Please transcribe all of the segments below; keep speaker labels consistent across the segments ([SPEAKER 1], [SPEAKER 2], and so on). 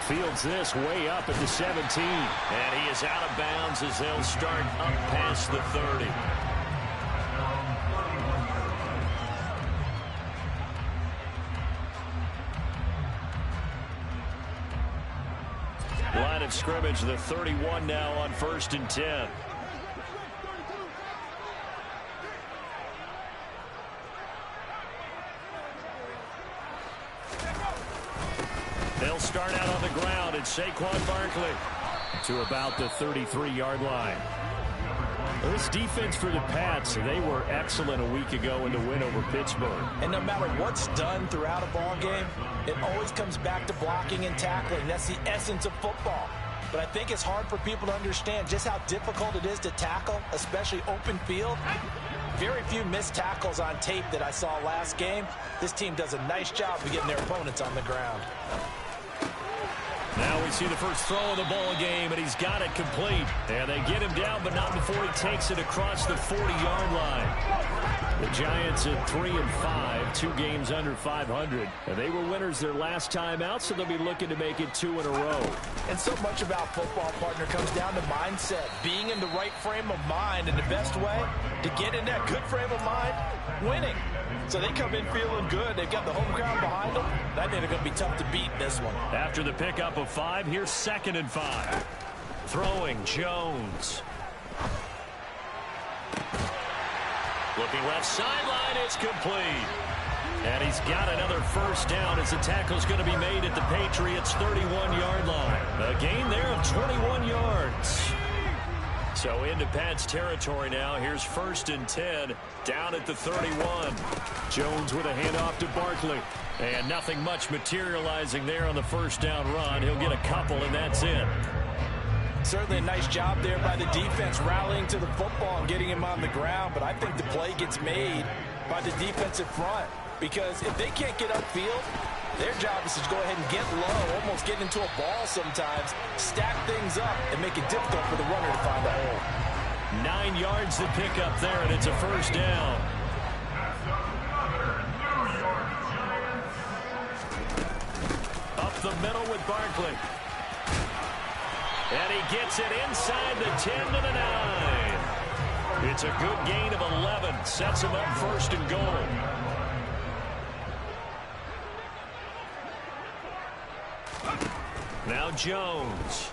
[SPEAKER 1] Fields this way up at the 17. And he is out of bounds as they'll start up past the 30. Line of scrimmage, the 31 now on 1st and 10. They'll start out on the ground, and Saquon Barkley to about the 33-yard line. This defense for the Pats, they were excellent a week ago in the win over Pittsburgh.
[SPEAKER 2] And no matter what's done throughout a ball game, it always comes back to blocking and tackling. That's the essence of football. But I think it's hard for people to understand just how difficult it is to tackle, especially open field. Very few missed tackles on tape that I saw last game. This team does a nice job of getting their opponents on the ground.
[SPEAKER 1] Now we see the first throw of the ball game, and he's got it complete. And they get him down, but not before he takes it across the 40-yard line. The Giants at 3-5, 2 games under 500. And they were winners their last time out, so they'll be looking to make it 2 in a row.
[SPEAKER 2] And so much about football, partner, comes down to mindset. Being in the right frame of mind, and the best way to get in that good frame of mind, winning. So they come in feeling good. They've got the home crowd behind them. I think they're going to be tough to beat in this one.
[SPEAKER 1] After the pickup of 5, here's 2nd and 5. Throwing Jones. Looking left sideline, it's complete. And he's got another first down as the tackle's going to be made at the Patriots' 31-yard line. A gain there of 21 yards. So into Pat's territory now. Here's 1st and 10 down at the 31. Jones with a handoff to Barkley. And nothing much materializing there on the first down run. He'll get a couple, and that's it.
[SPEAKER 2] Certainly a nice job there by the defense rallying to the football and getting him on the ground. But I think the play gets made by the defensive front. Because if they can't get upfield, their job is to go ahead and get low, almost get into a ball sometimes, stack things up, and make it difficult for the runner to find a hole.
[SPEAKER 1] 9 yards to pick up there, and it's a first down. Up the middle with Barkley. And he gets it inside the 10 to the 9. It's a good gain of 11. Sets him up 1st and goal. Now Jones.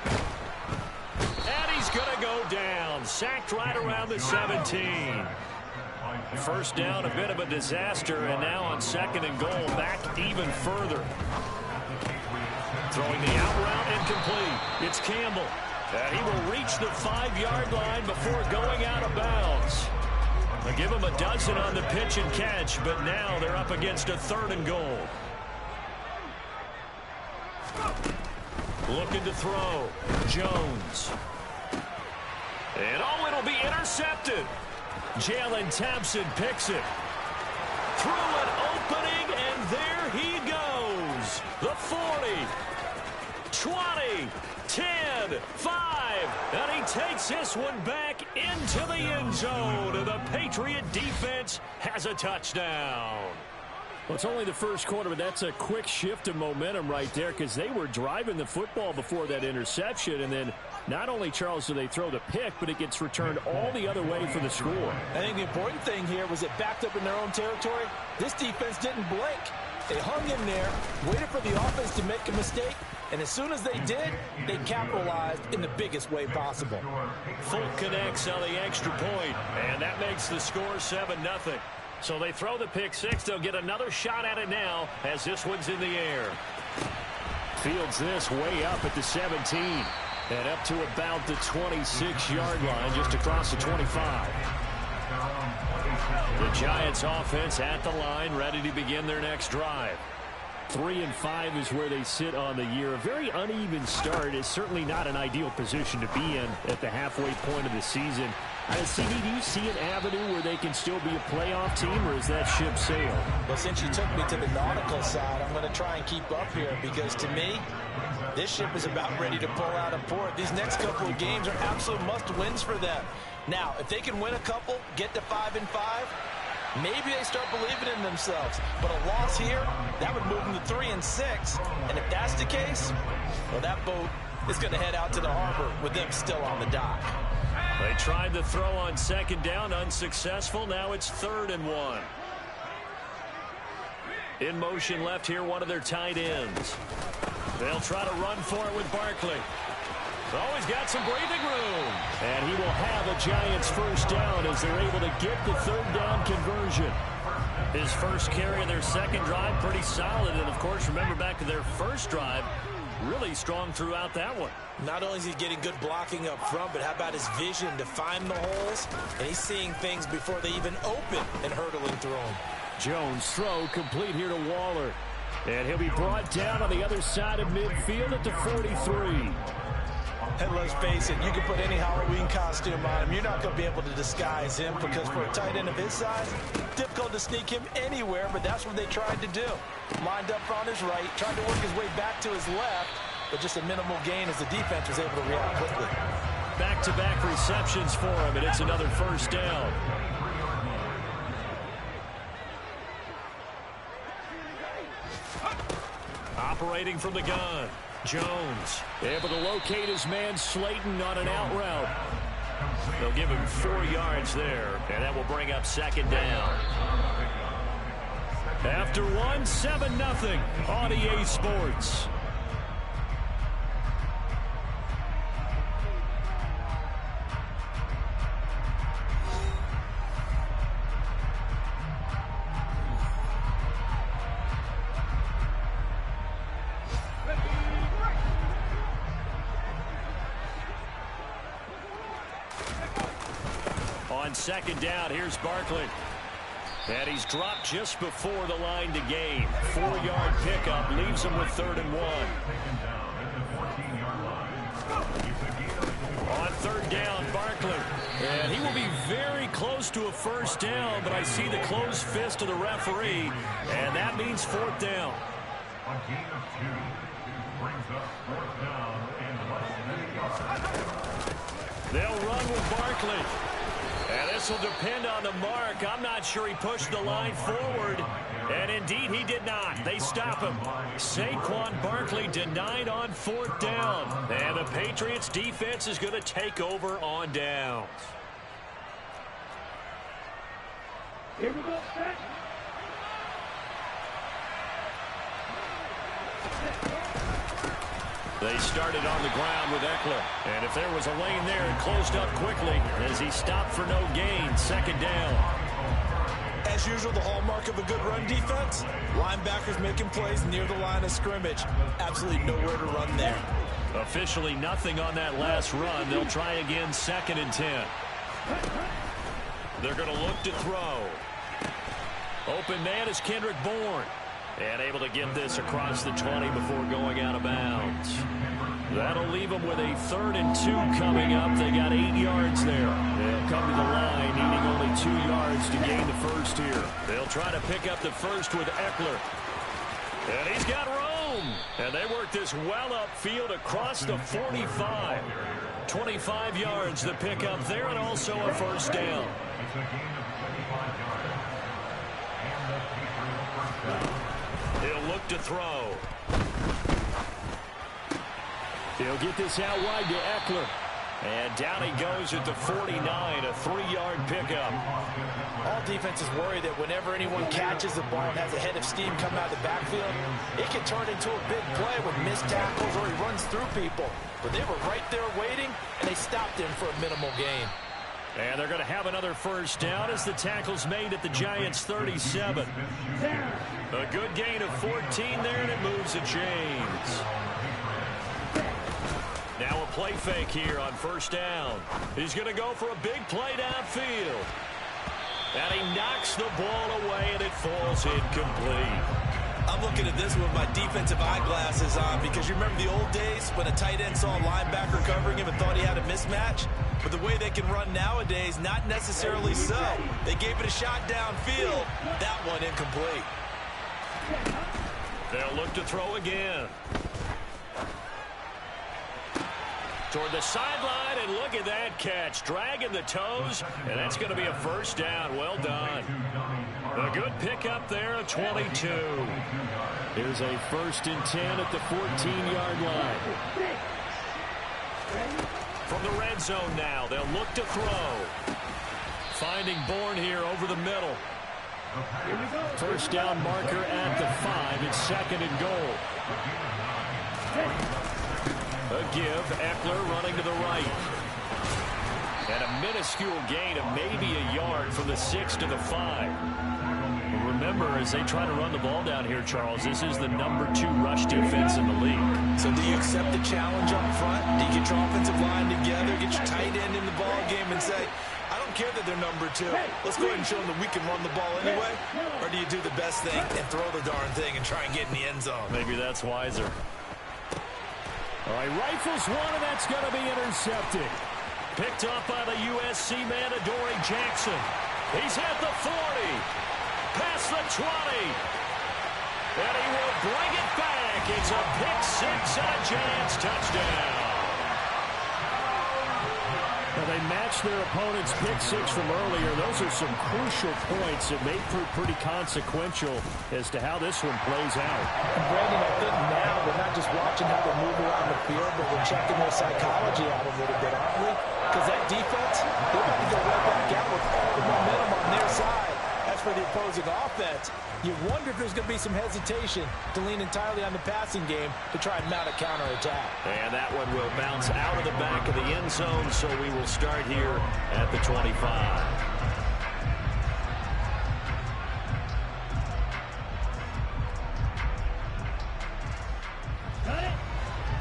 [SPEAKER 1] And he's going to go down. Sacked right around the 17. First down, a bit of a disaster, and now on 2nd and goal, back even further. Throwing the out route incomplete. It's Campbell. And he will reach the 5-yard line before going out of bounds. They'll give him a dozen on the pitch and catch, but now they're up against a 3rd and goal. Looking to throw. Jones. And it'll be intercepted. Jalen Thompson picks it. Through an opening, and there he goes. The 40. 20. 10. 5. And he takes this one back into the end zone. And the Patriot defense has a touchdown. Well, it's only the first quarter, but that's a quick shift of momentum right there because they were driving the football before that interception. And then not only, Charles, do they throw the pick, but it gets returned all the other way for the score.
[SPEAKER 2] I think the important thing here was it backed up in their own territory. This defense didn't blink. They hung in there, waited for the offense to make a mistake, and as soon as they did, they capitalized in the biggest way possible.
[SPEAKER 1] Folk connects on the extra point, and that makes the score 7-0. So they throw the pick six. They'll get another shot at it now as this one's in the air. Fields this way up at the 17 and up to about the 26-yard line, just across the 25. The Giants offense at the line, ready to begin their next drive. 3-5 is where they sit on the year. A very uneven start is certainly not an ideal position to be in at the halfway point of the season. CD, do you see an avenue where they can still be a playoff team, or is that ship sailed?
[SPEAKER 2] Well, since you took me to the nautical side, I'm going to try and keep up here because, to me, this ship is about ready to pull out of port. These next couple of games are absolute must-wins for them. Now, if they can win a couple, get to 5-5, maybe they start believing in themselves. But a loss here, that would move them to 3-6. And if that's the case, well, that boat is going to head out to the harbor with them still on the dock.
[SPEAKER 1] They tried to throw on second down, unsuccessful. Now it's 3rd and 1. In motion left here, one of their tight ends. They'll try to run for it with Barkley. Oh, he's got some breathing room. And he will have a Giants first down as they're able to get the 3rd down conversion. His first carry of their second drive, pretty solid. And, of course, remember back to their first drive, really strong throughout that one.
[SPEAKER 2] Not only is he getting good blocking up front, but how about his vision to find the holes? And he's seeing things before they even open and hurdling through them.
[SPEAKER 1] Jones' throw complete here to Waller. And he'll be brought down on the other side of midfield at the 43.
[SPEAKER 2] And let's face it, you can put any Halloween costume on him. You're not going to be able to disguise him because for a tight end of his size, difficult to sneak him anywhere, but that's what they tried to do. Lined up on his right, tried to work his way back to his left, but just a minimal gain as the defense was able to react quickly.
[SPEAKER 1] Back-to-back receptions for him, and it's another first down. Operating from the gun. Jones able to locate his man Slayton on an out route. They'll give him 4 yards there, and that will bring up second down. After 1, 7-0 on EA Sports. On second down, here's Barkley. And he's dropped just before the line to gain. 4-yard pickup leaves him with 3rd and 1. On 3rd down, Barkley. And he will be very close to a first down, but I see the closed fist of the referee, and that means 4th down.
[SPEAKER 3] A gain of 2 brings up 4th down and less than 8 yards.
[SPEAKER 1] They'll run with Barkley. And this will depend on the mark. I'm not sure he pushed the line forward. And indeed, he did not. They stop him. Saquon Barkley denied on 4th down. And the Patriots defense is going to take over on downs.
[SPEAKER 3] Here we go, set.
[SPEAKER 1] They started on the ground with Eckler. And if there was a lane there, it closed up quickly as he stopped for no gain. 2nd down.
[SPEAKER 2] As usual, the hallmark of a good run defense, linebackers making plays near the line of scrimmage. Absolutely nowhere to run there.
[SPEAKER 1] Officially nothing on that last run. They'll try again, 2nd and 10. They're going to look to throw. Open man is Kendrick Bourne. And able to get this across the 20 before going out of bounds. That'll leave them with a 3rd and 2 coming up. They got 8 yards there. They'll come to the line, needing only 2 yards to gain the first here. They'll try to pick up the first with Eckler. And he's got room. And they work this well upfield across the 45. 25 yards to pick up there, and also a first down.
[SPEAKER 3] It's a gain of 25 yards. And the Patriots first down.
[SPEAKER 1] He'll look to throw. He'll get this out wide to Eckler. And down he goes at the 49, a 3-yard pickup.
[SPEAKER 2] All defenses worry that whenever anyone catches the ball and has a head of steam coming out of the backfield, it can turn into a big play with missed tackles or he runs through people. But they were right there waiting, and they stopped him for a minimal gain.
[SPEAKER 1] And they're going to have another first down as the tackle's made at the Giants' 37. A good gain of 14 there, and it moves the chains. Now a play fake here on first down. He's going to go for a big play downfield. And he knocks the ball away, and it falls incomplete.
[SPEAKER 2] I'm looking at this with my defensive eyeglasses on because you remember the old days when a tight end saw a linebacker covering him and thought he had a mismatch? But the way they can run nowadays, not necessarily so. They gave it a shot downfield. That one incomplete.
[SPEAKER 1] They'll look to throw again. Toward the sideline, and look at that catch. Dragging the toes, and that's going to be a first down. Well done. A good pickup there of 22. Here's a 1st and 10 at the 14-yard line. From the red zone now, they'll look to throw. Finding Bourne here over the middle. 1st down marker at the 5. It's 2nd and goal. A give. Eckler running to the right. And a minuscule gain of maybe a yard from the 6 to the 5. Remember, as they try to run the ball down here, Charles, this is the number 2 rush defense in the league.
[SPEAKER 2] So do you accept the challenge up front? Do you get your offensive line together, get your tight end in the ball game and say, I don't care that they're number 2. Let's go ahead and show them that we can run the ball anyway? Or do you do the best thing and throw the darn thing and try and get in the end zone?
[SPEAKER 1] Maybe that's wiser. All right, rifles one, and that's going to be intercepted. Picked up by the USC man, Adoree Jackson. He's at the 40. Past the 20. And he will bring it back. It's a pick-6 and a Giants touchdown. Now, they matched their opponent's pick-6 from earlier. Those are some crucial points that may prove pretty consequential as to how this one plays out.
[SPEAKER 2] And Brandon, I think now we're not just watching how they move around the field, but we're checking their psychology out a little bit, aren't we? Because that defense, they're about to go right back out with all the momentum on their side. As for the opposing offense, you wonder if there's going to be some hesitation to lean entirely on the passing game to try and mount a counterattack.
[SPEAKER 1] And that one will bounce out of the back of the end zone, so we will start here at the 25.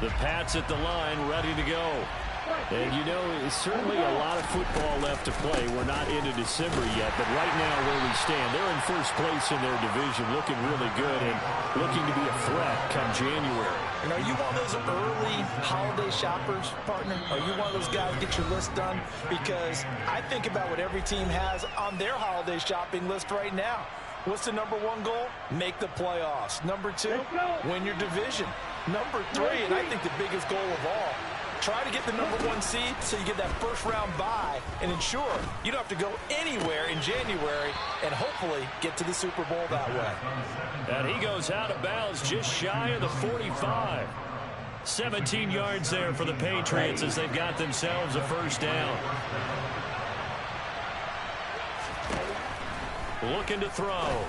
[SPEAKER 1] The Pats at the line, ready to go. And, you know, it's certainly a lot of football left to play. We're not into December yet, but right now where we stand, they're in first place in their division, looking really good and looking to be a threat come January.
[SPEAKER 2] And are you one of those early holiday shoppers, partner? Are you one of those guys get your list done? Because I think about what every team has on their holiday shopping list right now. What's the number 1 goal? Make the playoffs. Number 2, win your division. Number 3, and I think the biggest goal of all, try to get the number 1 seed so you get that first-round bye and ensure you don't have to go anywhere in January and hopefully get to the Super Bowl that way.
[SPEAKER 1] And he goes out of bounds just shy of the 45. 17 yards there for the Patriots as they've got themselves a first down. Looking to throw.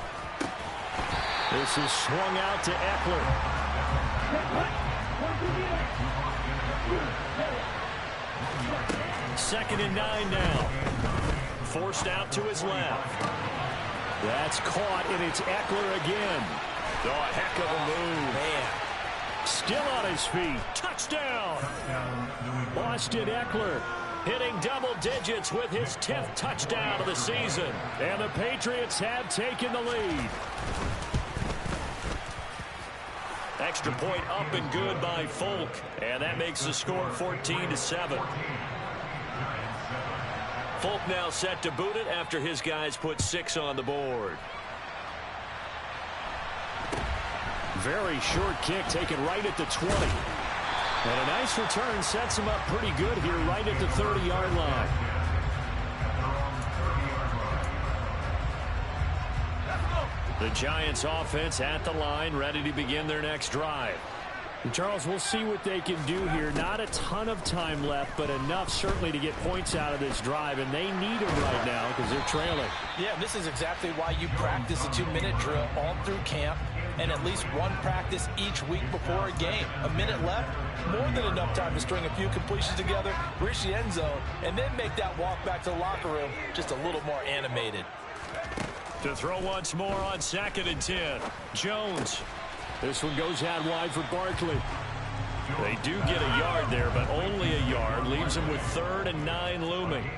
[SPEAKER 1] This is swung out to Eckler. 2nd and 9 now. Forced out to his left. That's caught, and it's Eckler again. Oh, a heck of a move. Man. Still on his feet. Touchdown. Austin Eckler hitting double digits with his 10th touchdown of the season. And the Patriots have taken the lead. Extra point up and good by Folk. And that makes the score 14-7. Folk now set to boot it after his guys put 6 on the board. Very short kick taken right at the 20. And a nice return sets him up pretty good here right at the 30-yard line. The Giants offense at the line, ready to begin their next drive. And Charles, we'll see what they can do here. Not a ton of time left, but enough certainly to get points out of this drive, and they need them right now because they're trailing.
[SPEAKER 2] Yeah, this is exactly why you practice a 2-minute drill all through camp and at least one practice each week before a game. A minute left, more than enough time to string a few completions together, reach the end zone, and then make that walk back to the locker room just a little more animated.
[SPEAKER 1] To throw once more on 2nd and 10. Jones. This one goes out wide for Barkley. They do get a yard there, but only a yard. Leaves them with 3rd and 9 looming.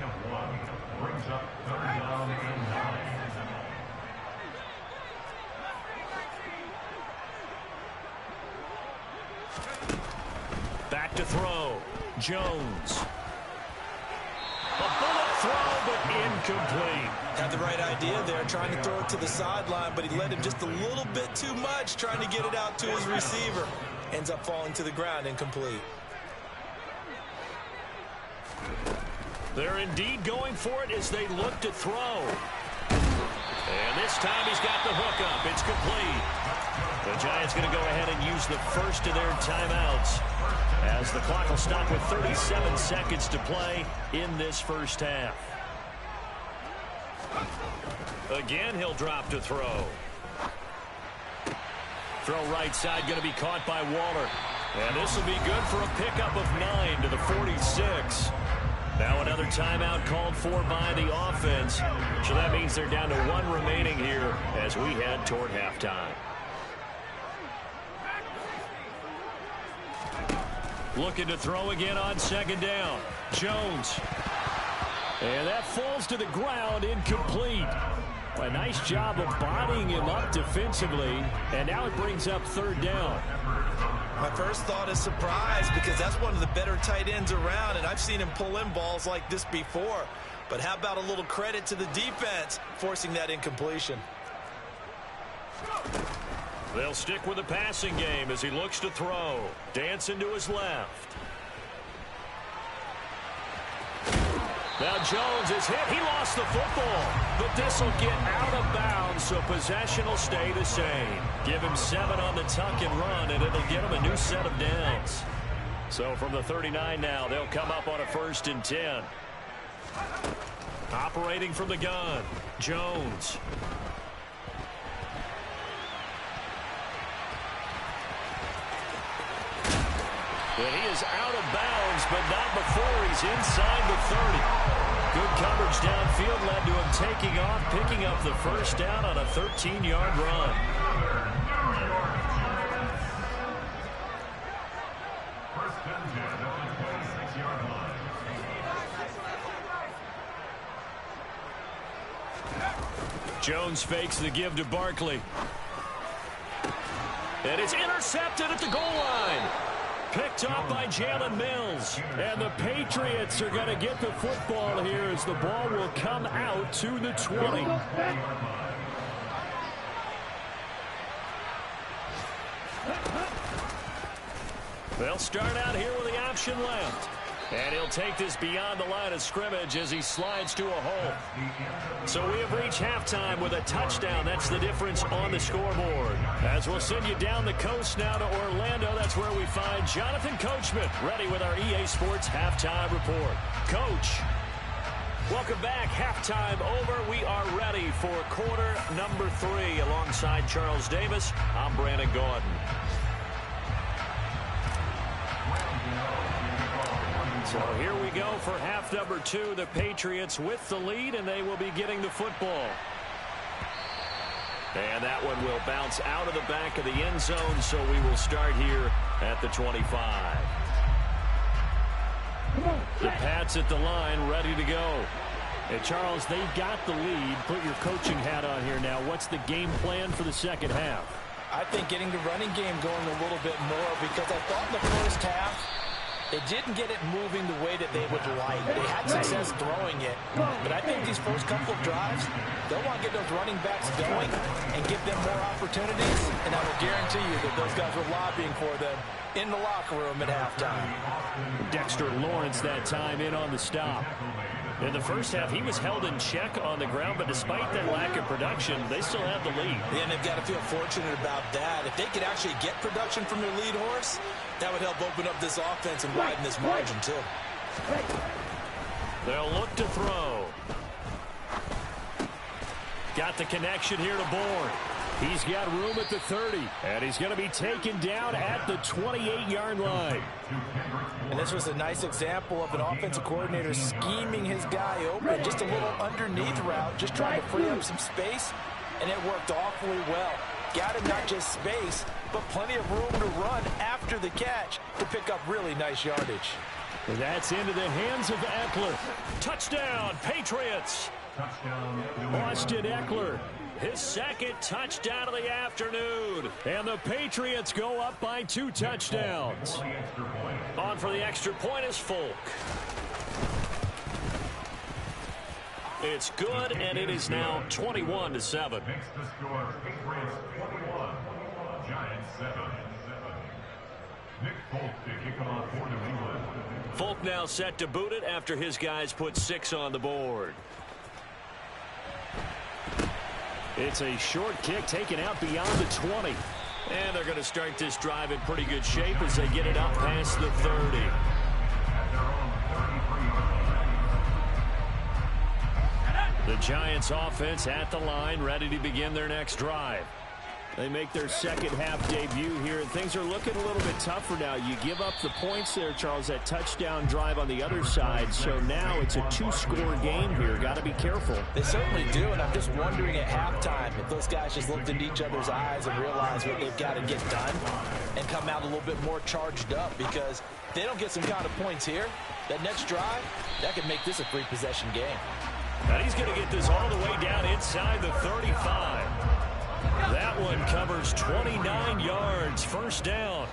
[SPEAKER 1] Back to throw. Jones. A bullet throw, but incomplete.
[SPEAKER 2] Had the right idea there, trying to throw it to the sideline, but he led him just a little bit too much, trying to get it out to his receiver. Ends up falling to the ground, incomplete.
[SPEAKER 1] They're indeed going for it as they look to throw. And this time he's got the hook up. It's complete. The Giants going to go ahead and use the first of their timeouts as the clock will stop with 37 seconds to play in this first half. Again, he'll drop to throw. Throw right side going to be caught by Waller. And this will be good for a pickup of 9 to the 46. Now another timeout called for by the offense. So that means they're down to 1 remaining here as we head toward halftime. Looking to throw again on second down. Jones. And that falls to the ground, incomplete. A nice job of bodying him up defensively. And now it brings up third down.
[SPEAKER 2] My first thought is surprise because that's one of the better tight ends around, and I've seen him pull in balls like this before. But how about a little credit to the defense forcing that incompletion?
[SPEAKER 1] They'll stick with the passing game as he looks to throw. Dancing to his left. Now Jones is hit. He lost the football. But this will get out of bounds, so possession will stay the same. Give him 7 on the tuck and run, and it'll get him a new set of downs. So from the 39 now, they'll come up on a 1st and 10. Operating from the gun, Jones. And he is out of bounds, but not before he's inside the 30. Good coverage downfield led to him taking off, picking up the first down on a 13-yard run. Jones fakes the give to Barkley. And it's intercepted at the goal line. Picked up by Jalen Mills. And the Patriots are going to get the football here as the ball will come out to the 20. They'll start out here with the option left. And he'll take this beyond the line of scrimmage as he slides to a hole. So we have reached halftime with a touchdown. That's the difference on the scoreboard. As we'll send you down the coast now to Orlando, that's where we find Jonathan Coachman, ready with our EA Sports Halftime Report. Coach, welcome back. Halftime over. We are ready for quarter number 3. Alongside Charles Davis, I'm Brandon Gordon. So here we go for half number 2. The Patriots with the lead, and they will be getting the football. And that one will bounce out of the back of the end zone, so we will start here at the 25. The Pats at the line, ready to go. Hey, Charles, they've got the lead. Put your coaching hat on here now. What's the game plan for the second half?
[SPEAKER 2] I think getting the running game going a little bit more because I thought in the first half, they didn't get it moving the way that they would like. They had success throwing it. But I think these first couple of drives, they'll want to get those running backs going and give them more opportunities. And I will guarantee you that those guys were lobbying for them in the locker room at halftime.
[SPEAKER 1] Dexter Lawrence that time in on the stop. In the first half, he was held in check on the ground, but despite that lack of production, they still have the lead.
[SPEAKER 2] Yeah, and they've got to feel fortunate about that. If they could actually get production from their lead horse, that would help open up this offense and widen this margin, too.
[SPEAKER 1] They'll look to throw. Got the connection here to Bourne. He's got room at the 30, and he's going to be taken down at the 28-yard line.
[SPEAKER 2] And this was a nice example of an offensive coordinator scheming his guy open. Just a little underneath route, just trying to free up some space, and it worked awfully well. Got him not just space, but plenty of room to run after the catch to pick up really nice yardage.
[SPEAKER 1] And that's into the hands of Eckler. Touchdown, Patriots. Austin Eckler, his second touchdown of the afternoon. And the Patriots go up by 2 touchdowns. On for the extra point is Folk. It's good, and it is now 21-7.
[SPEAKER 3] Next to score, Patriots 21, Giants 7. Nick Folk to kick off for New England.
[SPEAKER 1] Folk now set to boot it after his guys put 6 on the board. It's a short kick taken out beyond the 20. And they're going to start this drive in pretty good shape as they get it up past the 30. The Giants offense at the line, ready to begin their next drive. They make their second half debut here, and things are looking a little bit tougher now. You give up the points there, Charles, that touchdown drive on the other side. So now it's a 2-score game here. Got to be careful.
[SPEAKER 2] They certainly do, and I'm just wondering at halftime if those guys just looked into each other's eyes and realized what they've got to get done and come out a little bit more charged up, because if they don't get some kind of points here, that next drive, that could make this a 3-possession game.
[SPEAKER 1] And he's going to get this all the way down inside the 35. That one covers 29 yards. First down.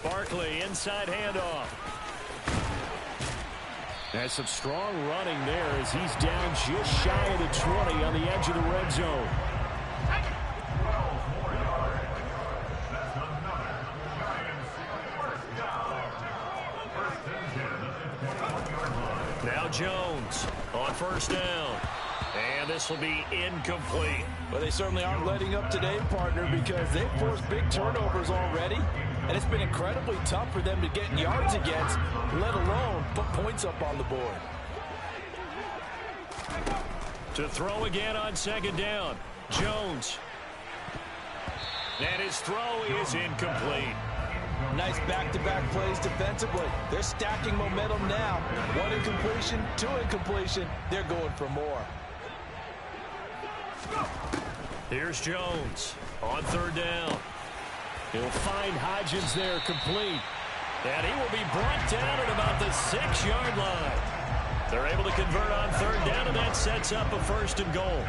[SPEAKER 1] Barkley, inside handoff. Has some strong running there as he's down just shy of the 20 on the edge of the red zone. Now Jones on first down. And this will be incomplete.
[SPEAKER 2] Well, they certainly aren't letting up today, partner, because they've forced big turnovers already. And it's been incredibly tough for them to get yards against, let alone put points up on the board.
[SPEAKER 1] To throw again on second down. Jones. And his throw is incomplete.
[SPEAKER 2] Nice back-to-back plays defensively. They're stacking momentum now. 1 incompletion, 2 incompletion. They're going for more.
[SPEAKER 1] Here's Jones on third down. He'll find Hodgins there, complete. And he will be brought down at about the 6-yard line. They're able to convert on third down, and that sets up a first and goal.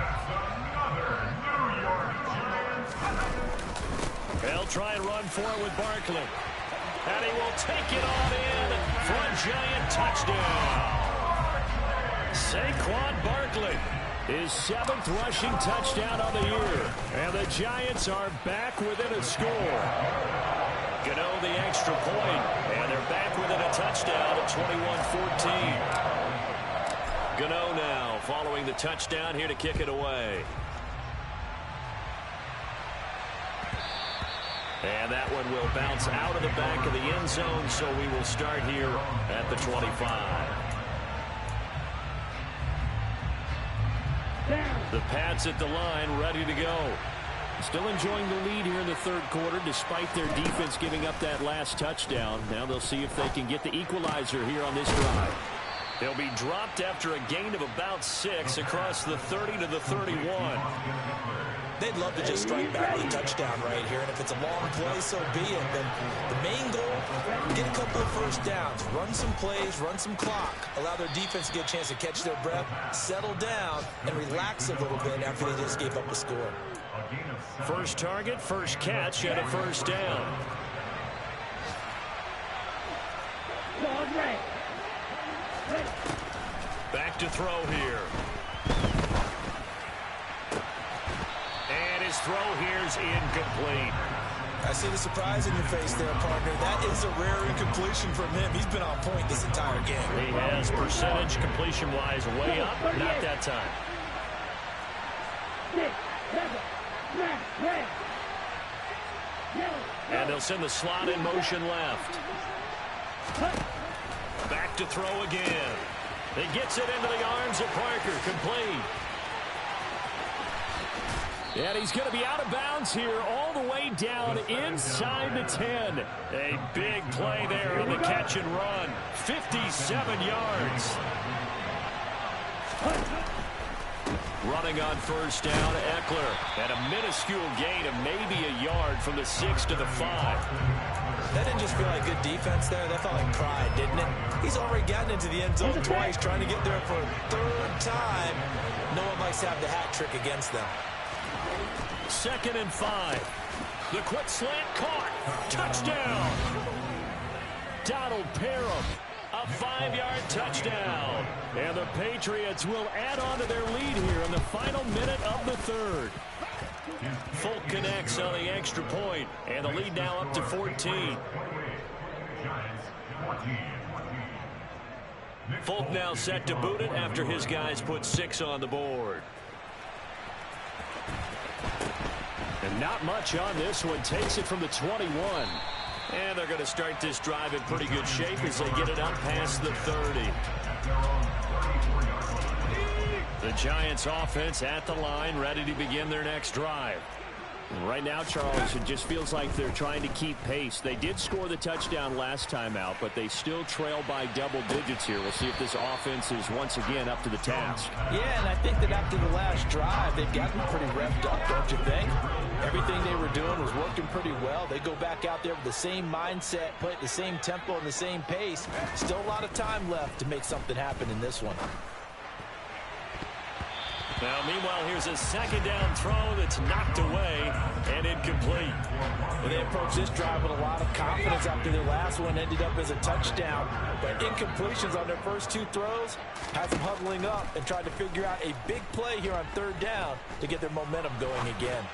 [SPEAKER 1] They'll try and run for it with Barkley. And he will take it on in for a Giant touchdown. Saquon Barkley, his 7th rushing touchdown of the year. And the Giants are back within a score. Gano the extra point, and they're back within a touchdown at 21-14. Gano now following the touchdown here to kick it away. And that one will bounce out of the back of the end zone, so we will start here at the 25. The Pats at the line, ready to go. Still enjoying the lead here in the third quarter, despite their defense giving up that last touchdown. Now they'll see if they can get the equalizer here on this drive. They'll be dropped after a gain of about 6 across the 30 to the 31.
[SPEAKER 2] They'd love to just strike back with a touchdown right here, and if it's a long play, so be it. Then the main goal, get a couple of first downs, run some plays, run some clock, allow their defense to get a chance to catch their breath, settle down, and relax a little bit after they just gave up a score.
[SPEAKER 1] First target, first catch, and a first down. Back to throw here. And his throw here's incomplete.
[SPEAKER 2] I see the surprise in your face there, partner. That is a rare incompletion from him. He's been on point this entire game.
[SPEAKER 1] He has percentage completion-wise way up, not that time. And they'll send the slot in motion left. Back to throw again. He gets it into the arms of Parker, complete. And he's going to be out of bounds here all the way down inside the 10. A big play there on the catch and run. 57 yards. Running on first down, Eckler. And a minuscule gain of maybe a yard from the 6 to the 5.
[SPEAKER 2] That didn't just feel like good defense there. That felt like pride, didn't it? He's already gotten into the end zone twice, trying to get there for a third time. No one likes to have the hat trick against them.
[SPEAKER 1] 2nd and 5. The quick slant caught. Touchdown. Donald Parham. A 5-yard touchdown. And the Patriots will add on to their lead here in the final minute of the third. Folk connects on the extra point, and the lead now up to 14. Folk now set to boot it after his guys put 6 on the board. And not much on this one. Takes it from the 21. And they're going to start this drive in pretty good shape as they get it up past the 30. The Giants offense at the line, ready to begin their next drive. And right now, Charles, it just feels like they're trying to keep pace. They did score the touchdown last time out, but they still trail by double digits here. We'll see if this offense is once again up to the task.
[SPEAKER 2] Yeah, and I think that after the last drive, they've gotten pretty revved up, don't you think? Everything they were doing was working pretty well. They go back out there with the same mindset, play at the same tempo and the same pace. Still a lot of time left to make something happen in this one.
[SPEAKER 1] Now, meanwhile, here's a second down throw that's knocked away and incomplete.
[SPEAKER 2] Well, they approached this drive with a lot of confidence after their last one ended up as a touchdown. But incompletions on their first 2 throws has them huddling up and trying to figure out a big play here on 3rd down to get their momentum going again.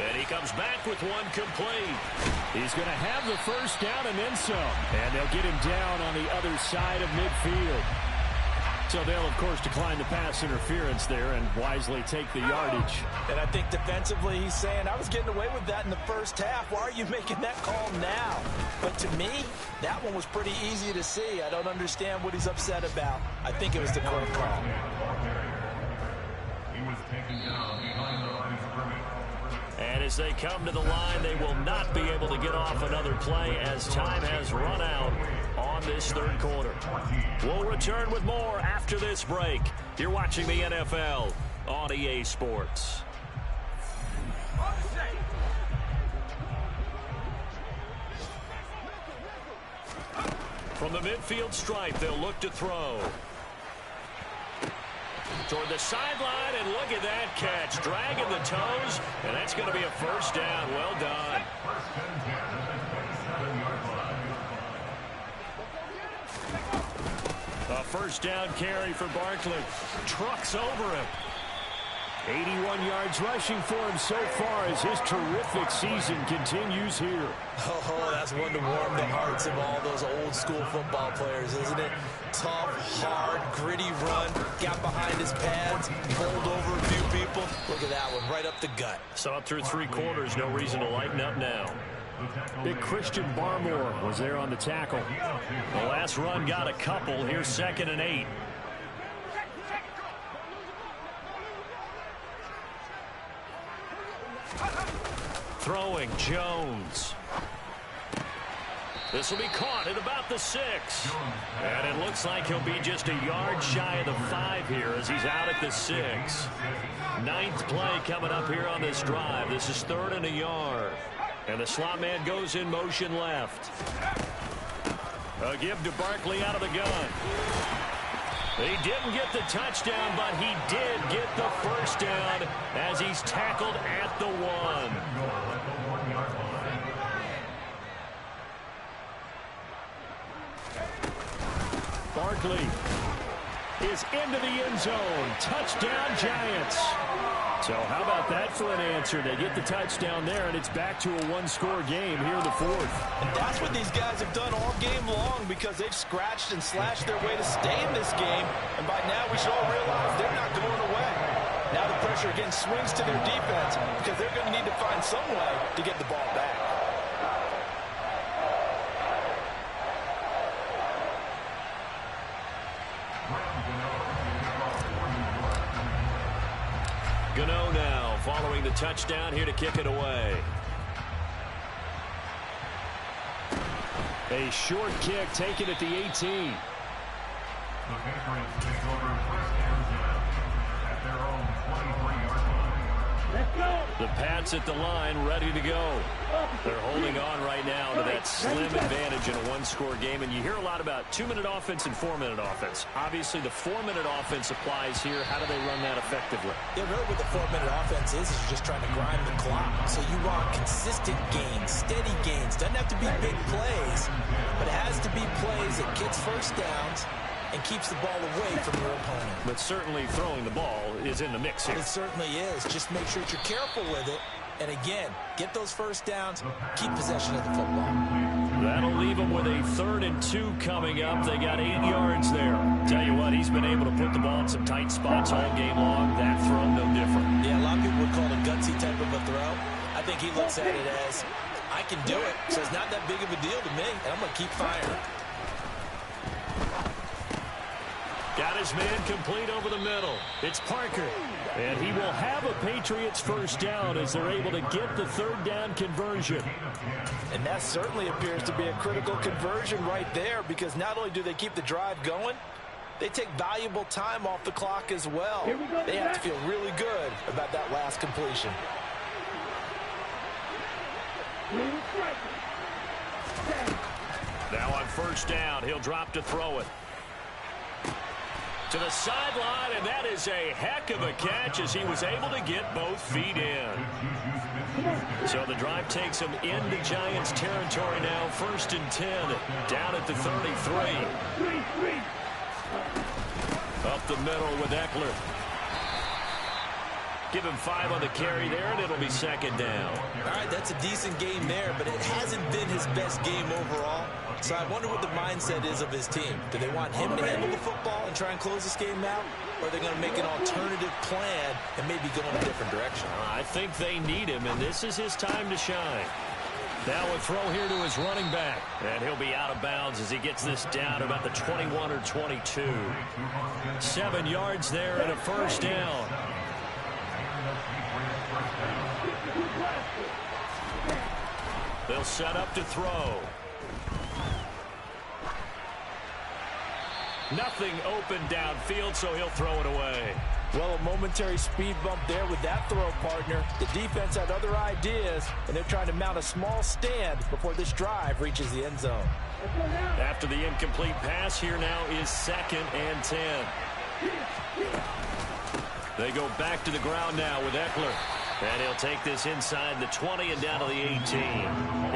[SPEAKER 1] And he comes back with one complete. He's going to have the first down and then some. And they'll get him down on the other side of midfield. So they'll, of course, decline the pass interference there and wisely take the yardage.
[SPEAKER 2] And I think defensively he's saying, I was getting away with that in the first half. Why are you making that call now? But to me, that one was pretty easy to see. I don't understand what he's upset about. I think it was the correct call.
[SPEAKER 3] He was taken down behind the line of scrimmage.
[SPEAKER 1] And as they come to the line, they will not be able to get off another play as time has run out on this 3rd quarter. We'll return with more after this break. You're watching the NFL on EA Sports. From the midfield stripe, they'll look to throw. Toward the sideline, and look at that catch. Dragging the toes, and that's going to be a first down. Well done. A first down carry for Barkley. Trucks over him. 81 yards rushing for him so far as his terrific season continues here.
[SPEAKER 2] Oh, that's one to warm the hearts of all those old school football players, isn't it? Tough, hard, gritty run. Got behind his pads, pulled over a few people. Look at that one, right up the gut.
[SPEAKER 1] Saw it through 3 quarters. No reason to lighten up now. Big Christian Barmore was there on the tackle. The last run got a couple. Here's 2nd and 8. Throwing Jones. This will be caught at about the 6. And it looks like he'll be just a yard shy of the 5 here as he's out at the 6. 9th play coming up here on this drive. This is 3rd and a yard. And the slot man goes in motion left. A give to Barkley out of the gun. He didn't get the touchdown, but he did get the first down as he's tackled at the 1. Barkley is into the end zone. Touchdown, Giants. So how about that for an answer? They get the touchdown there, and it's back to a 1-score game here in the 4th.
[SPEAKER 2] And that's what these guys have done all game long because they've scratched and slashed their way to stay in this game. And by now we should all realize they're not going away. Now the pressure again swings to their defense because they're going to need to find some way to get the ball back.
[SPEAKER 1] Gano now following the touchdown here to kick it away. A short kick taken at the 18.
[SPEAKER 3] The Patriots take over 1st and 10 at their own 23-yard line.
[SPEAKER 1] The Pats at the line ready to go. They're holding on right now to that slim advantage in a 1-score game. And you hear a lot about 2-minute offense and 4-minute offense. Obviously, the 4-minute offense applies here. How do they run that effectively?
[SPEAKER 2] Yeah, really what the 4-minute offense is you're just trying to grind the clock. So you want consistent gains, steady gains. Doesn't have to be big plays, but it has to be plays that gets first downs and keeps the ball away from your opponent.
[SPEAKER 1] But certainly throwing the ball is in the mix here.
[SPEAKER 2] It certainly is. Just make sure that you're careful with it And again, get those first downs, keep possession of the football.
[SPEAKER 1] That'll leave them with a 3rd and 2 coming up. They got 8 yards there. Tell you what, he's been able to put the ball in some tight spots all game long. That throw, no different.
[SPEAKER 2] Yeah, a lot of people would call it a gutsy type of a throw. I think he looks at it as, I can do it, so it's not that big of a deal to me, and I'm going to keep firing.
[SPEAKER 1] Got his man complete over the middle. It's Parker. And he will have a Patriots first down as they're able to get the 3rd down conversion.
[SPEAKER 2] And that certainly appears to be a critical conversion right there, because not only do they keep the drive going, they take valuable time off the clock as well. They have to feel really good about that last completion.
[SPEAKER 1] Now on first down, he'll drop to throw it. To the sideline, and that is a heck of a catch as he was able to get both feet in. So the drive takes him into Giants territory now, 1st and 10, down at the 33. Up the middle with Eckler. Give him 5 on the carry there, and it'll be 2nd down.
[SPEAKER 2] All right, that's a decent game there, but it hasn't been his best game overall. So I wonder what the mindset is of his team. Do they want him to handle the football and try and close this game out? Or are they going to make an alternative plan and maybe go in a different direction?
[SPEAKER 1] I think they need him, and this is his time to shine. Now a throw here to his running back. And he'll be out of bounds as he gets this down about the 21 or 22. 7 yards there and a first down. They'll set up to throw. Nothing open downfield, so he'll throw it away.
[SPEAKER 2] Well, a momentary speed bump there with that throw, partner. The defense had other ideas, and they're trying to mount a small stand before this drive reaches the end zone.
[SPEAKER 1] After the incomplete pass, here now is 2nd and 10. They go back to the ground now with Eckler. And he'll take this inside the 20 and down to the 18.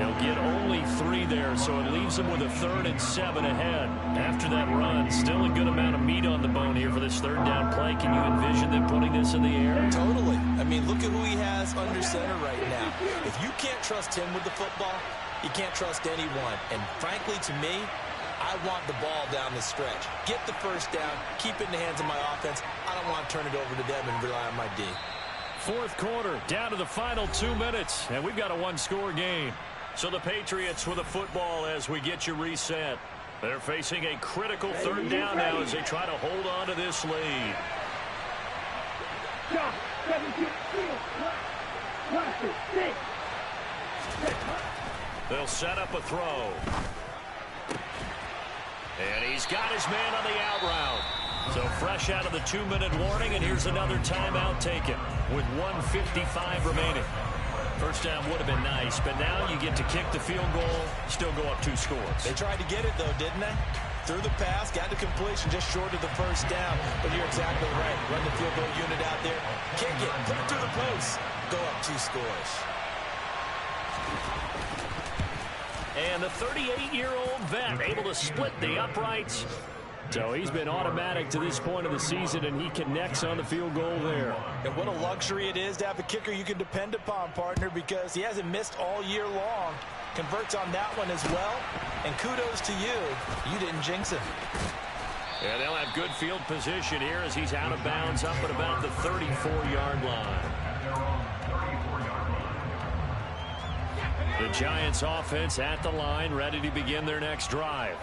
[SPEAKER 1] He'll get only 3 there, so it leaves him with a 3rd and 7 ahead. After that run, still a good amount of meat on the bone here for this 3rd down play. Can you envision them putting this in the air?
[SPEAKER 2] Totally. I mean, look at who he has under center right now. If you can't trust him with the football, you can't trust anyone. And frankly, to me, I want the ball down the stretch. Get the first down, keep it in the hands of my offense. I don't want to turn it over to them and rely on my D.
[SPEAKER 1] 4th quarter, down to the final 2 minutes, and we've got a 1-score game. So the Patriots with the football as we get you reset. They're facing a critical 3rd down now as they try to hold on to this lead. They'll set up a throw. And he's got his man on the out route. So fresh out of the 2-minute warning, and here's another timeout taken with 1:55 remaining. First down would have been nice, but now you get to kick the field goal, still go up 2 scores.
[SPEAKER 2] They tried to get it, though, didn't they? Threw the pass, got the completion just short of the first down. But you're exactly right. Run the field goal unit out there. Kick it, put it through the post. Go up 2 scores.
[SPEAKER 1] And the 38-year-old vet able to split the uprights. So he's been automatic to this point of the season, and he connects on the field goal there.
[SPEAKER 2] And what a luxury it is to have a kicker you can depend upon, partner, because he hasn't missed all year long. Converts on that one as well. And kudos to you. You didn't jinx him.
[SPEAKER 1] And they'll have good field position here as he's out of bounds up at about the 34-yard line. The Giants offense at the line, ready to begin their next drive.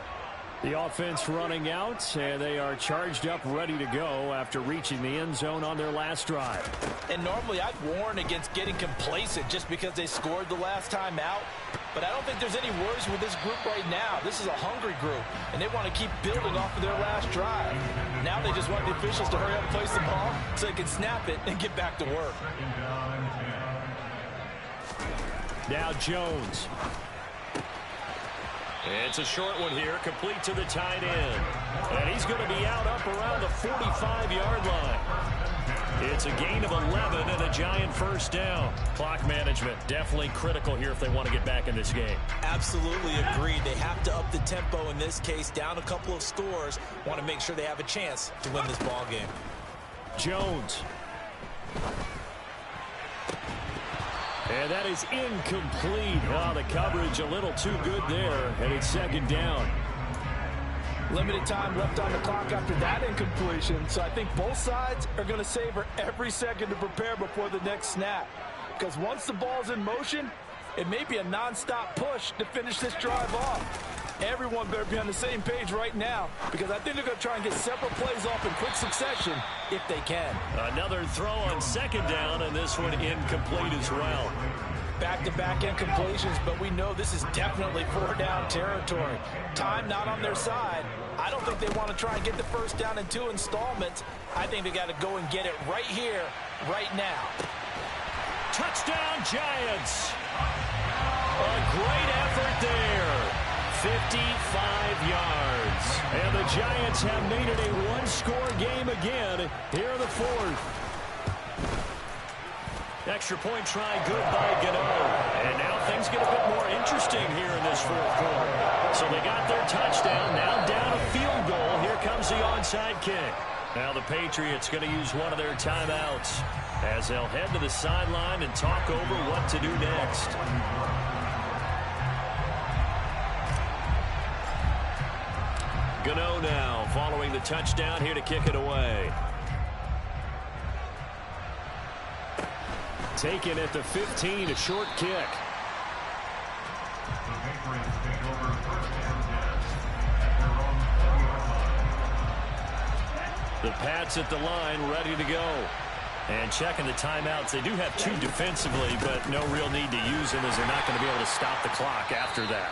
[SPEAKER 1] The offense running out, and they are charged up, ready to go after reaching the end zone on their last drive.
[SPEAKER 2] And normally I'd warn against getting complacent just because they scored the last time out. But I don't think there's any worries with this group right now. This is a hungry group, and they want to keep building off of their last drive. Now they just want the officials to hurry up and place the ball so they can snap it and get back to work.
[SPEAKER 1] Now Jones. It's a short one here, complete to the tight end. And he's going to be out up around the 45-yard line. It's a gain of 11 and a Giant first down. Clock management definitely critical here if they want to get back in this game.
[SPEAKER 2] Absolutely agreed. They have to up the tempo in this case, down a couple of scores. Want to make sure they have a chance to win this ball game.
[SPEAKER 1] Jones. And that is incomplete. Oh, the coverage a little too good there, and it's second down.
[SPEAKER 2] Limited time left on the clock after that incompletion, so I think both sides are going to savor every second to prepare before the next snap. Because once the ball's in motion, it may be a nonstop push to finish this drive off. Everyone better be on the same page right now, because I think they're going to try and get several plays off in quick succession if they can.
[SPEAKER 1] Another throw on second down, and this one incomplete as well.
[SPEAKER 2] Back-to-back incompletions, but we know this is definitely four-down territory. Time not on their side. I don't think they want to try and get the first down in 2 installments. I think they got to go and get it right here, right now.
[SPEAKER 1] Touchdown, Giants. A great effort there. 55 yards. And the Giants have made it a one-score game again here in the fourth. Extra point try good by Gano. And now things get a bit more interesting here in this fourth quarter. So they got their touchdown. Now down a field goal. Here comes the onside kick. Now the Patriots going to use one of their timeouts as they'll head to the sideline and talk over what to do next. Gano now following the touchdown here to kick it away. Taken at the 15, a short kick.
[SPEAKER 3] The Patriots take over first and 10 at their own 20-yard line.
[SPEAKER 1] The Pats at the line, ready to go. And checking the timeouts. They do have 2 defensively, but no real need to use them as they're not going to be able to stop the clock after that.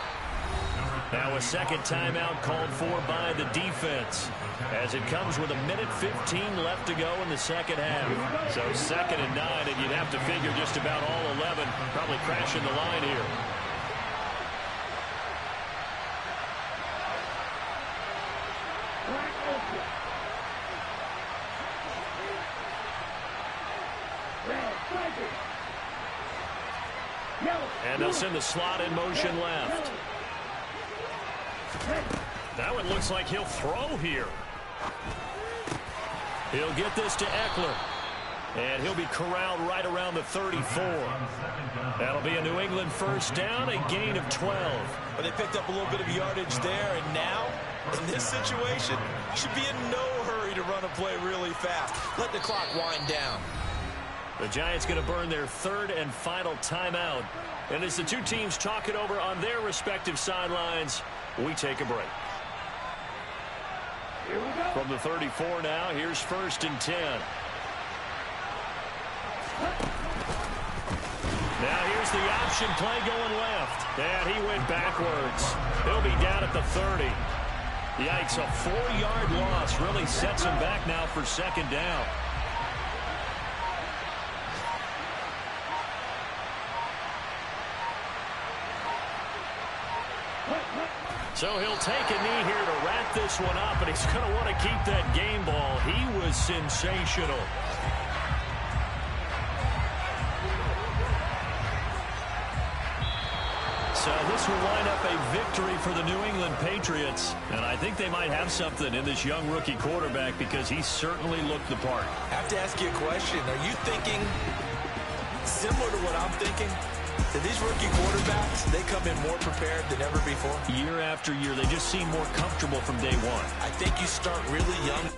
[SPEAKER 1] Now a second timeout called for by the defense as it comes with 1:15 left to go in the second half. So 2nd and 9, and you'd have to figure just about all 11 probably crashing the line here. And they'll send the slot in motion left. Now it looks like he'll throw here. He'll get this to Eckler. And he'll be corralled right around the 34. That'll be a New England first down, a gain of 12.
[SPEAKER 2] But they picked up a little bit of yardage there, and now, in this situation, should be in no hurry to run a play really fast. Let the clock wind down.
[SPEAKER 1] The Giants going to burn their 3rd and final timeout. And as the two teams talk it over on their respective sidelines, we take a break. From the 34 now, here's 1st and 10. Now here's the option play going left. And he went backwards. He'll be down at the 30. Yikes, a 4-yard loss really sets him back now for 2nd down. So he'll take a knee here to wrap this one up, and he's going to want to keep that game ball. He was sensational. So this will wind up a victory for the New England Patriots, and I think they might have something in this young rookie quarterback because he certainly looked the part.
[SPEAKER 2] I have to ask you a question. Are you thinking similar to what I'm thinking? That these rookie quarterbacks, they come in more prepared than ever before?
[SPEAKER 1] Year after year, they just seem more comfortable from day one.
[SPEAKER 2] I think you start really young.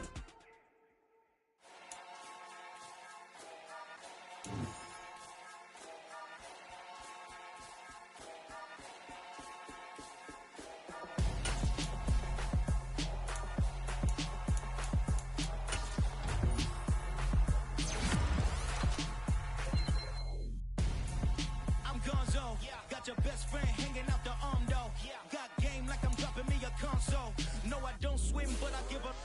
[SPEAKER 4] Your best friend hanging out the arm though. Got game like I'm dropping me a console. No, I don't swim, but I give up.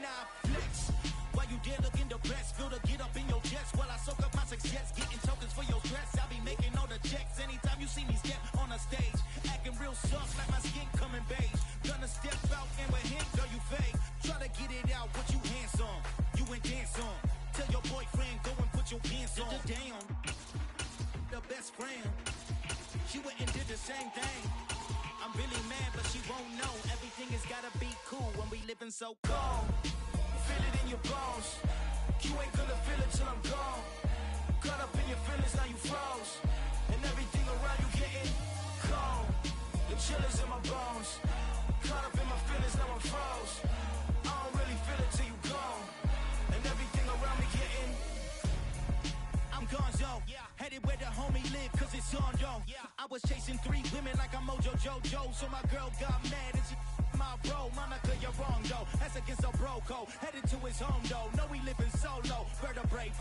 [SPEAKER 4] Now I flex. While you dare look in the breast, feel to get up in your chest while I soak up my success. Getting tokens for your stress. I'll be making all the checks anytime you see me step on a stage. Acting real soft like my skin coming beige. Gonna step out and with him, girl, you fake. Try to get it out, what you handsome. You ain't dance on. Tell your boyfriend, go and put your pants on. Down. The best friend. She went and did the same thing. I'm really mad, but she won't know. Everything has gotta be cool when we living so cold. Feel it in your bones. You ain't gonna feel it till I'm gone. Caught up in your feelings, now you froze. And everything around you getting cold. The chillers in my bones. Caught up in my feelings, now I'm froze. I don't really feel it till you gone. And everything around me getting. I'm gonzo, headed where the homie live, cause it's on though. I was chasing 3 women like I'm Mojo Jojo, so my girl got mad and she my bro. Monica, you're wrong though, that's against a bro code. Headed to his home though, know we living solo. Vertebrae,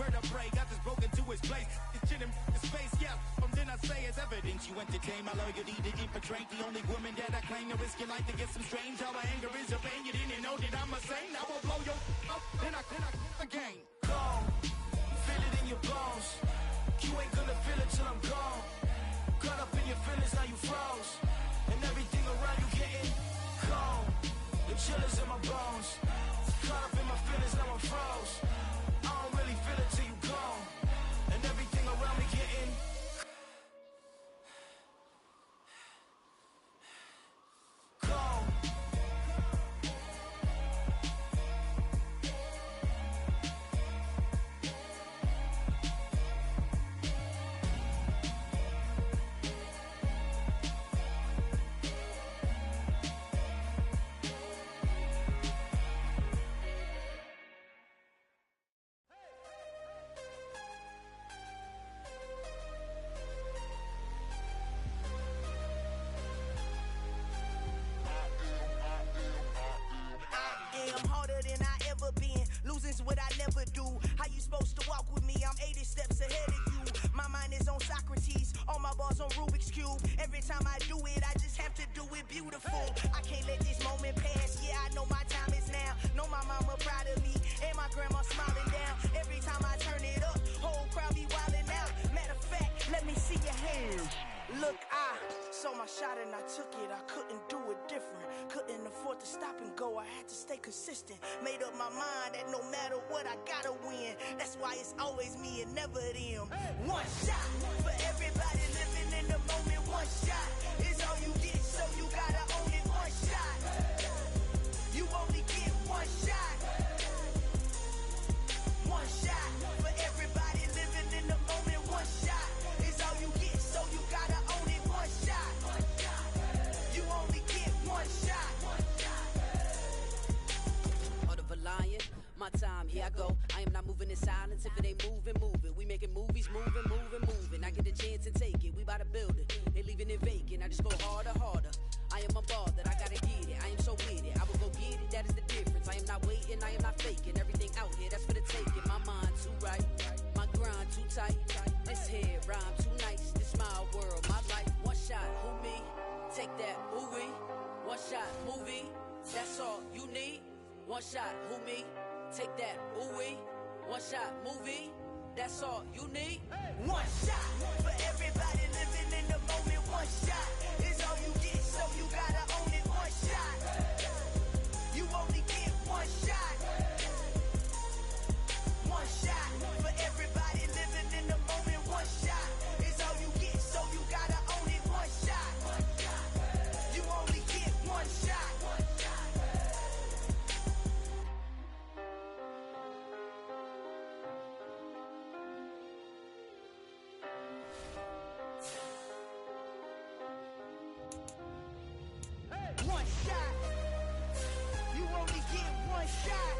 [SPEAKER 4] got this broken to his place. This shit in his face, from then I say it's evidence. You entertain my loyalty to infiltrate the only woman that I claim to risk your life to get some strange. All my anger is your pain, you didn't know that I'm a saint. Now I'll blow your up, then I again. Gone, feel it in your bones. You ain't gonna feel it till I'm gone. Caught up in your feelings, now you froze. And everything around you getting cold. The chillers in my bones. Caught up in my feelings, now I'm froze. I don't really feel it till you gone. And everything around me getting cold. What I never do. How you supposed to walk with me? I'm 80 steps ahead of you. My mind is on Socrates, all my bars on Rubik's Cube. Every time I do it, I just have to do it beautiful. I can't let this moment pass. Yeah, I know my time is now. Know my mama proud of me, and my grandma smiling down. Every time I turn it up, whole crowd be wilding out. Matter of fact, let me see your hands. Look, I saw my shot and I took it. I couldn't do it different. Couldn't afford to stop and go. I had to stay consistent. Made up my mind that no matter what, I gotta win. That's why it's always me and never them. One shot for everybody living in the moment. One shot is all you get, so you gotta own it. One shot. You only get one shot. One shot for everybody living in the moment. One shot is all you get, so you gotta own it. One shot. You only get one shot.
[SPEAKER 5] Heart of a lion, my time, here I go. I am not moving in silence. If it ain't moving, move it. We making movies, moving. I get a chance and take it. We bout to build it. They leaving it vacant. I just go harder. I am a ball that I gotta get it. I am so with it. I will go get it. That is the difference. I am not waiting. I am not faking. Everything out here, that's for the taking. My mind too right. My grind too tight. This head rhyme too nice. This my world, my life. One shot, who me? Take that, ooh we. One shot, movie. That's all you need. One shot, who me? Take that, ooh we. One shot, movie. That's all you need.
[SPEAKER 4] One shot for everybody living in the moment. One shot is all you get, so you gotta own it. One shot. You only get one shot. One shot for everybody living in the moment. One shot is all you get, so you gotta own it. One shot. You only get one shot. One shot. You only get one shot.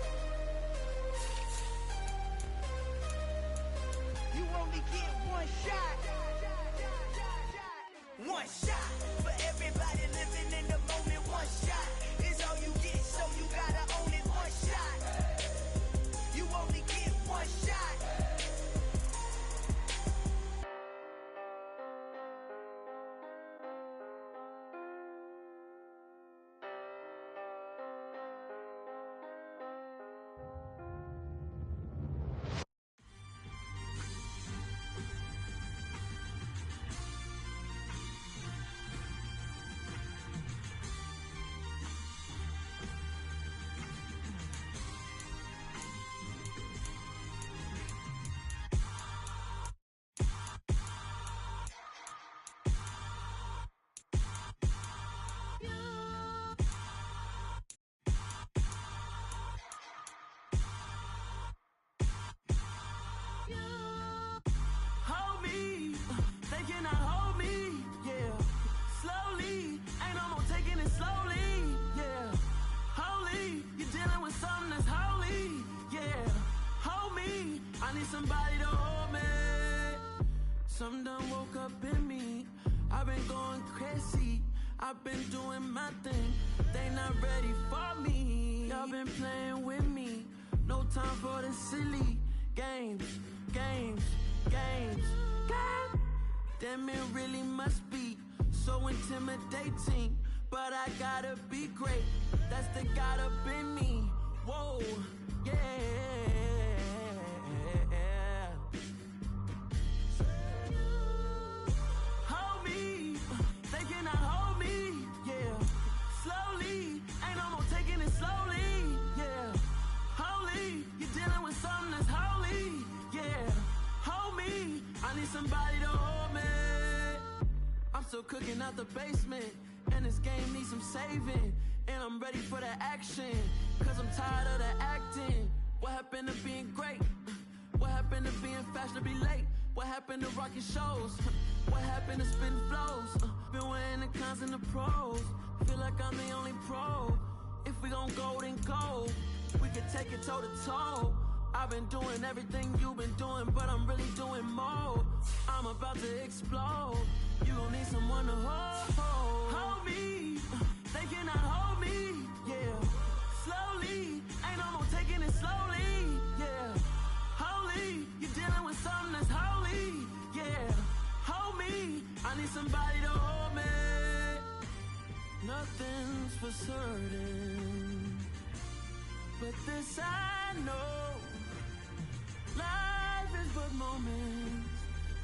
[SPEAKER 4] You only get one shot. One shot for everybody living in the moment. One shot is all you get, so you gotta own it. One shot. You only get one shot.
[SPEAKER 6] I've been doing my thing. They not ready for me. Y'all been playing with me. No time for the silly games. Damn, it really must be so intimidating. But I gotta be great. That's the God up in me. Whoa, yeah. Hold me, they cannot hold me, yeah. Slowly, ain't no more taking it slowly, yeah. Holy, you're dealing with something that's holy, yeah. Hold me, I need somebody to hold me. I'm still cooking out the basement, and this game needs some saving. And I'm ready for the action, cause I'm tired of the acting. What happened to being great? What happened to being fashionably late? What happened to rocking shows? What happened to spitting flows? Been wearing the cons and the pros. Feel like I'm the only pro. If we gon' go, then go. We could take it toe to toe. I've been doing everything you've been doing, but I'm really doing more. I'm about to explode. You gon' need someone to hold me. They cannot hold me, yeah. Slowly, ain't no more taking it slowly, yeah. Holy, you're dealing with something that's holy, yeah. Hold me, I need somebody to hold me. Nothing's for certain, but this I know. Life is but moments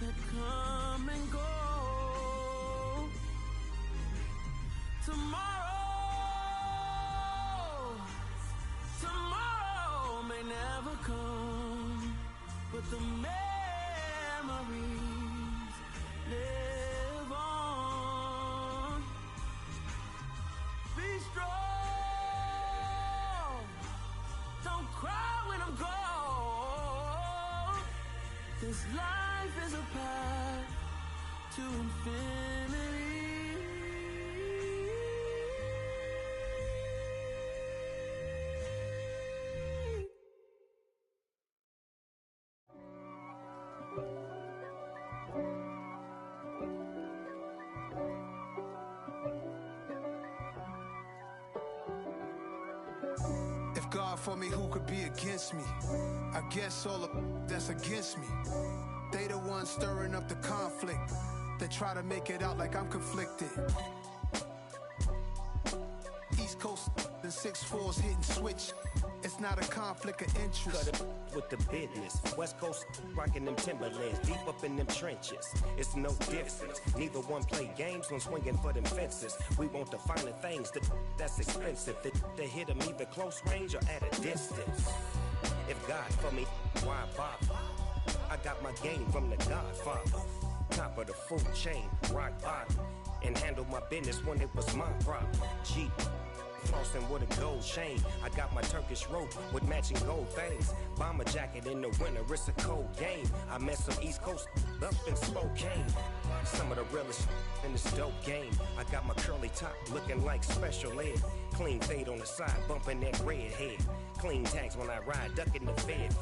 [SPEAKER 6] that come and go. Tomorrow may never come, but the memories live on. Be strong, don't cry when I'm gone. This life is a path to infinity.
[SPEAKER 7] God for me, who could be against me? I guess all of that's against me. They the ones stirring up the conflict. They try to make it out like I'm conflicted. East Coast and 6'4s hitting switch. It's not a conflict of interest.
[SPEAKER 8] Cut it with the business. West Coast rocking them Timberlands, deep up in them trenches. It's no difference. Neither one play games when swinging for them fences. We want the finer things that's expensive. They hit them either close range or at a distance. If God for me, why bother? I got my game from the Godfather. Top of the food chain, rock bottom. And handle my business when it was my problem. Jeep. Flossing with a gold chain. I got my Turkish rope with matching gold things. Bomber jacket in the winter, it's a cold game. I met some East Coast up in Spokane. Some of the realest in this dope game. I got my curly top looking like special ed. Clean fade on the side, bumping that red head. Clean tags when I ride, ducking the feds.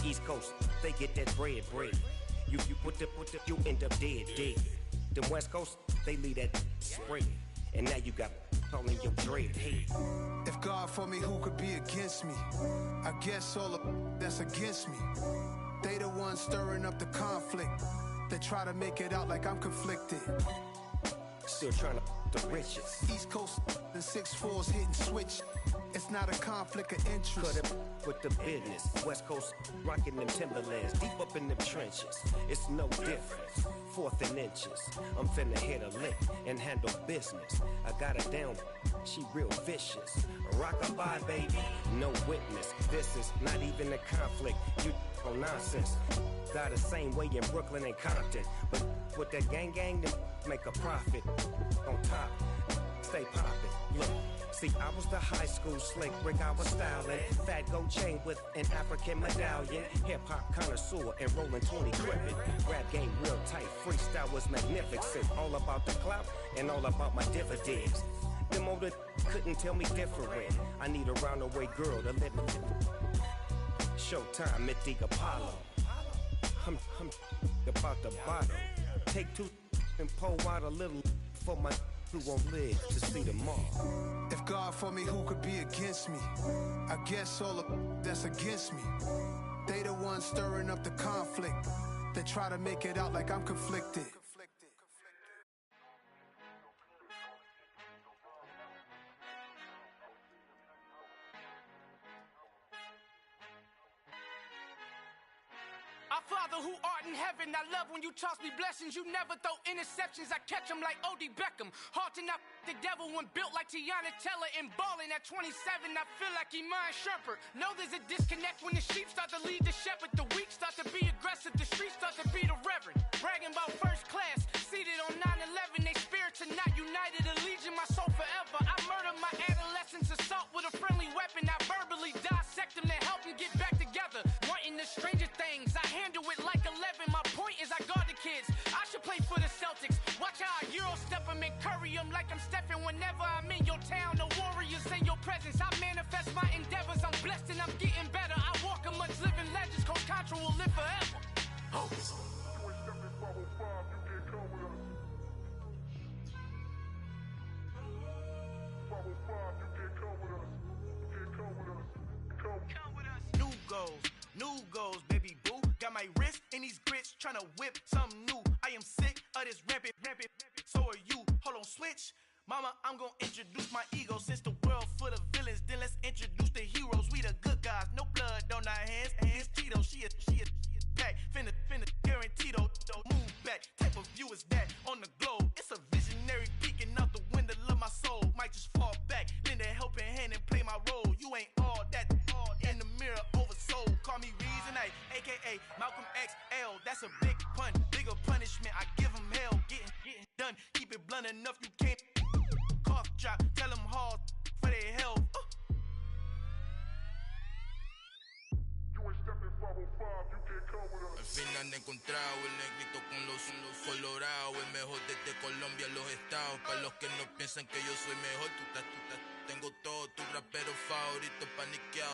[SPEAKER 8] East Coast, they get that bread. You put the, you end up dead. Them West Coast, they leave that spread. And now you got calling your dread head.
[SPEAKER 7] If God for me, who could be against me? I guess all of that's against me. They the ones stirring up the conflict. They try to make it out like I'm conflicted.
[SPEAKER 8] Still trying to the riches.
[SPEAKER 7] East Coast and 6'4s hitting switch. It's not a conflict of interest.
[SPEAKER 8] Cut it with the business. West Coast rocking them Timberlands, deep up in them trenches. It's no difference. 4th and inches. I'm finna hit a lick and handle business. I got her down, she real vicious. Rock-a-bye, baby, no witness. This is not even a conflict. You on nonsense. Got the same way in Brooklyn and Compton. But with that gang, then make a profit. On top, stay poppin'. Look. See, I was the high school slick Rick, I was styling. Fat gold chain with an African medallion. Hip-hop connoisseur and rolling 20 crippin'. Rap game real tight, freestyle was magnificent. All about the clout and all about my dividends. Them older couldn't tell me different. I need a roundaway girl to let me. Showtime at the Apollo. I'm about the bottle. Take 2 and pour out a little for my who won't live to see tomorrow.
[SPEAKER 7] If God for me, who could be against me? I guess all the that's against me. They the ones stirring up the conflict. They try to make it out like I'm conflicted.
[SPEAKER 6] Our Father who art in heaven, I love when you toss me blessings. You never throw interceptions, I catch them like O.D. Beckham. Hard to knock the devil when built like Tiana Teller and balling at 27. I feel like Iman Shumpert. Know there's a disconnect when the sheep start to lead the shepherd. The weak start to be aggressive, the streets start to be the reverend. Bragging about first class, seated on 9/11. They spirits are not united, allegiance my soul forever. I murdered my adolescence, assault with a friendly weapon. I verbally dissect them to help them get back together. Wanting the stranger things, I handle it like 11. My point is I guard the kids. I should play for the Celtics. Watch how I Euro step them and curry them like I'm Stephen. Whenever I'm in your town, the Warriors in your presence. I manifest my endeavors. I'm blessed and I'm getting better. I walk amongst living legends. Coach Contra will live forever. Oh. New goals, baby boo. Got my wrist in these grits, tryna whip something new. I am sick of this rampant. So are you. Hold on, switch. Mama, I'm gonna introduce my ego. Since the world full of villains, then let's introduce the heroes. We the good guys, no blood on our hands. Hands Tito, she a pack. Finna guarantee though. Move back. Type of view is that on the globe. It's a visionary peeking out the window of my soul. Might just fall back, lend a helping hand and play my role. You ain't all that in the mirror oversold. Call me Reason A, aka Malcolm XL. That's a big pun, bigger punishment. I give him hell, getting done. Keep it blunt enough, you can't cough drop. Tell them hard for their health.
[SPEAKER 9] Al fin han encontrado el negrito con los colorados, el mejor desde Colombia, los estados. Para los que no piensan que yo soy mejor, tengo todo, tu rapero favorito paniqueado.